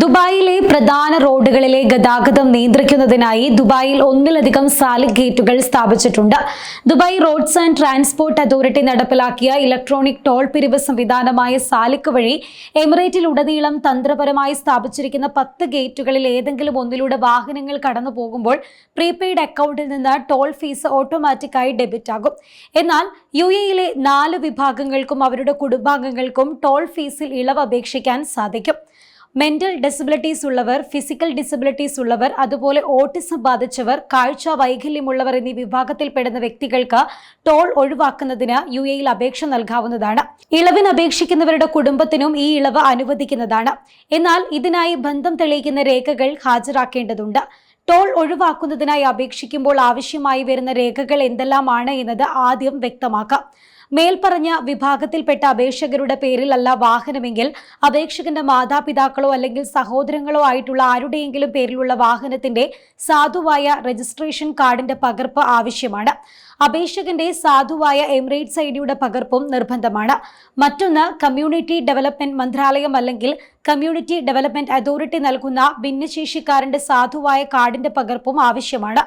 ദുബായിലെ പ്രധാന റോഡുകളിലെ ഗതാഗതം നിയന്ത്രിക്കുന്നതിനായി ദുബായിൽ ഒന്നിലധികം സാലിക് ഗേറ്റുകൾ സ്ഥാപിച്ചിട്ടുണ്ട്. Dubai Roads and Transport Authority നടപ്പിലാക്കിയ ഇലക്ട്രോണിക് ടോൾ പിരിവ് സംവിധാനമായ സാലിക് വഴി എമിറേറ്റിലുടനീളം തന്ത്രപരമായി സ്ഥാപിച്ചിരിക്കുന്ന 10 ഗേറ്റുകളിൽ ഏതെങ്കിലും ഒന്നിലൂടെ വാഹനങ്ങൾ കടന്നു പോകുമ്പോൾ പ്രീപെയ്ഡ് അക്കൗണ്ടിൽ നിന്ന് ടോൾ ഫീസ് ഓട്ടോമാറ്റിക്കായി ഡെബിറ്റ് ആകും. എന്നാൽ UAE-യിലെ 4 വിഭാഗങ്ങൾക്കും അവരുടെ കുടുംബാംഗങ്ങൾക്കും ടോൾ ഫീസിൽ ഇളവ് അപേക്ഷിക്കാൻ സാധിക്കും. മെന്റൽ ഡിസബിലിറ്റീസ് ഉള്ളവർ, ഫിസിക്കൽ ഡിസബിലിറ്റീസ് ഉള്ളവർ, അതുപോലെ ഓട്ടിസം ബാധിച്ചവർ, കാഴ്ച വൈകല്യമുള്ളവർ എന്നീ വിഭാഗത്തിൽപ്പെടുന്ന വ്യക്തികൾക്ക് ടോൾ ഒഴിവാക്കുന്നതിന് UAE-യിൽ അപേക്ഷ നൽകാവുന്നതാണ്. ഇളവിന് അപേക്ഷിക്കുന്നവരുടെ കുടുംബത്തിനും ഈ ഇളവ് അനുവദിക്കുന്നതാണ്. എന്നാൽ ഇതിനായി ബന്ധം തെളിയിക്കുന്ന രേഖകൾ ഹാജരാക്കേണ്ടതുണ്ട്. ടോൾ ഒഴിവാക്കുന്നതിനായി അപേക്ഷിക്കുമ്പോൾ ആവശ്യമായി വരുന്ന രേഖകൾ എന്തെല്ലാമാണ് എന്നത് ആദ്യം വ്യക്തമാക്കാം. മേൽപ്പറഞ്ഞ വിഭാഗത്തിൽപ്പെട്ട അപേക്ഷകരുടെ പേരിലല്ല വാഹനമെങ്കിൽ അപേക്ഷകന്റെ മാതാപിതാക്കളോ അല്ലെങ്കിൽ സഹോദരങ്ങളോ ആയിട്ടുള്ള ആരുടെയെങ്കിലും പേരിലുള്ള വാഹനത്തിന്റെ സാധുവായ രജിസ്ട്രേഷൻ കാർഡിന്റെ പകർപ്പ് ആവശ്യമാണ്. അപേക്ഷകന്റെ സാധുവായ എമിറേറ്റ്സ് ID-യുടെ പകർപ്പും നിർബന്ധമാണ്. മറ്റൊന്ന്, കമ്മ്യൂണിറ്റി ഡെവലപ്മെന്റ് മന്ത്രാലയം അല്ലെങ്കിൽ കമ്മ്യൂണിറ്റി ഡെവലപ്മെന്റ് അതോറിറ്റി നൽകുന്ന ഭിന്നശേഷിക്കാരന്റെ സാധുവായ കാർഡിന്റെ പകർപ്പും ആവശ്യമാണ്.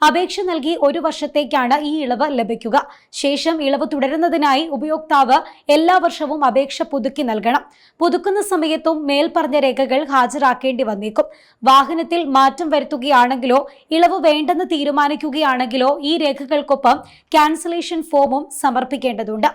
അപേക്ഷ നൽകി 1 വർഷത്തേക്കാണ് ഈ ഇളവ് ലഭിക്കുക. ശേഷം ഇളവ് തുടരുന്നതിനായി ഉപയോക്താവ് എല്ലാ വർഷവും അപേക്ഷ പുതുക്കി നൽകണം. പുതുക്കുന്ന സമയത്തും മേൽപ്പറഞ്ഞ രേഖകൾ ഹാജരാക്കേണ്ടി വന്നേക്കും. വാഹനത്തിൽ മാറ്റം വരുത്തുകയാണെങ്കിലോ ഇളവ് വേണ്ടെന്ന് തീരുമാനിക്കുകയാണെങ്കിലോ ഈ രേഖകൾക്കൊപ്പം ക്യാൻസലേഷൻ ഫോമും സമർപ്പിക്കേണ്ടതുണ്ട്.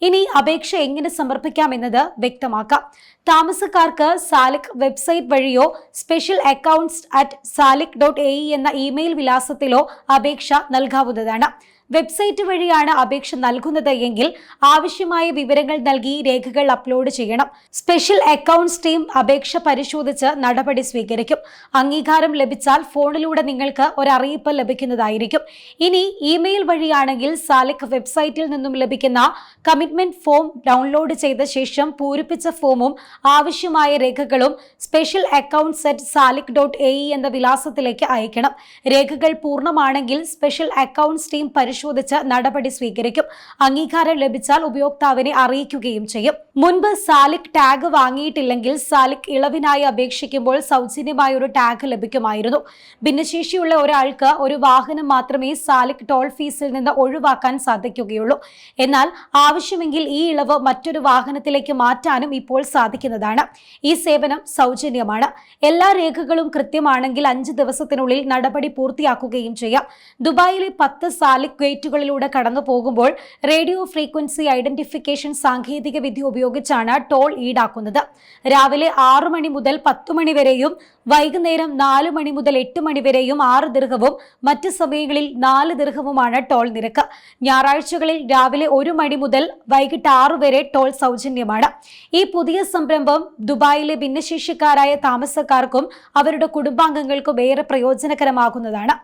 ഇനി അപേക്ഷ എങ്ങനെ സമർപ്പിക്കാമെന്നത് വ്യക്തമാക്കാം. താമസക്കാർക്ക് സാലിക് വെബ്സൈറ്റ് വഴിയോ സ്പെഷ്യൽ accounts@salik.ae എന്ന ഇമെയിൽ വിലാസത്തിലോ അപേക്ഷ നൽകാവുന്നതാണ്. വെബ്സൈറ്റ് വഴിയാണ് അപേക്ഷ നൽകുന്നത് എങ്കിൽ ആവശ്യമായ വിവരങ്ങൾ നൽകി രേഖകൾ അപ്ലോഡ് ചെയ്യണം. സ്പെഷ്യൽ അക്കൗണ്ട്സ് ടീം അപേക്ഷ പരിശോധിച്ച് നടപടി സ്വീകരിക്കും. അംഗീകാരം ലഭിച്ചാൽ ഫോണിലൂടെ നിങ്ങൾക്ക് ഒരു അറിയിപ്പ് ലഭിക്കുന്നതായിരിക്കും. ഇനി ഇമെയിൽ വഴിയാണെങ്കിൽ സാലിക് വെബ്സൈറ്റിൽ നിന്നും ലഭിക്കുന്ന കമ്മിറ്റ്മെന്റ് ഫോം ഡൗൺലോഡ് ചെയ്ത ശേഷം പൂരിപ്പിച്ച ഫോമും ആവശ്യമായ രേഖകളും സ്പെഷ്യൽ accounts@salik.ae എന്ന വിലാസത്തിലേക്ക് അയക്കണം. രേഖകൾ പൂർണ്ണമാണെങ്കിൽ സ്പെഷ്യൽ അക്കൗണ്ട്സ് ടീം പരിശോധിച്ച് നടപടി സ്വീകരിക്കും. അംഗീകാരം ലഭിച്ചാൽ ഉപയോക്താവിനെ അറിയിക്കുകയും ചെയ്യും. മുൻപ് സാലിക് ടാഗ് വാങ്ങിയിട്ടില്ലെങ്കിൽ സാലിക് ഇളവിനായി അപേക്ഷിക്കുമ്പോൾ സൗജന്യമായ ഒരു ടാഗ് ലഭിക്കുമായിരുന്നു. ഭിന്നശേഷിയുള്ള ഒരാൾക്ക് ഒരു വാഹനം മാത്രമേ സാലിക് ടോൾ ഫീസിൽ നിന്ന് ഒഴിവാക്കാൻ സാധിക്കുകയുള്ളൂ. എന്നാൽ ആവശ്യമെങ്കിൽ ഈ ഇളവ് മറ്റൊരു വാഹനത്തിലേക്ക് മാറ്റാനും ഇപ്പോൾ സാധിക്കുന്നതാണ്. ഈ സേവനം സൗജന്യമാണ്. എല്ലാ രേഖകളും കൃത്യമാണെങ്കിൽ 5 ദിവസത്തിനുള്ളിൽ നടപടി പൂർത്തിയാക്കുകയും ചെയ്യാം. ദുബായിലെ 10 സാലിക് ഗേറ്റുകളിലൂടെ കടന്നു പോകുമ്പോൾ റേഡിയോ ഫ്രീക്വൻസി ഐഡന്റിഫിക്കേഷൻ സാങ്കേതിക വിദ്യ ഉപയോഗിച്ചാണ് ടോൾ ഈടാക്കുന്നത്. രാവിലെ 6 മണി മുതൽ 10 മണി വരെയും വൈകുന്നേരം 4 മണി മുതൽ 8 മണി വരെയും 6 ദിർഹവും മറ്റ് സമയങ്ങളിൽ 4 ദിർഹവുമാണ് ടോൾ നിരക്ക്. ഞായറാഴ്ചകളിൽ രാവിലെ 1 മണി മുതൽ വൈകിട്ട് 6 വരെ ടോൾ സൗജന്യമാണ്. ഈ പുതിയ സംരംഭം ദുബായിലെ ഭിന്നശേഷിക്കാരായ താമസക്കാർക്കും അവരുടെ കുടുംബാംഗങ്ങൾക്കും ഏറെ പ്രയോജനകരമാകുന്നതാണ്.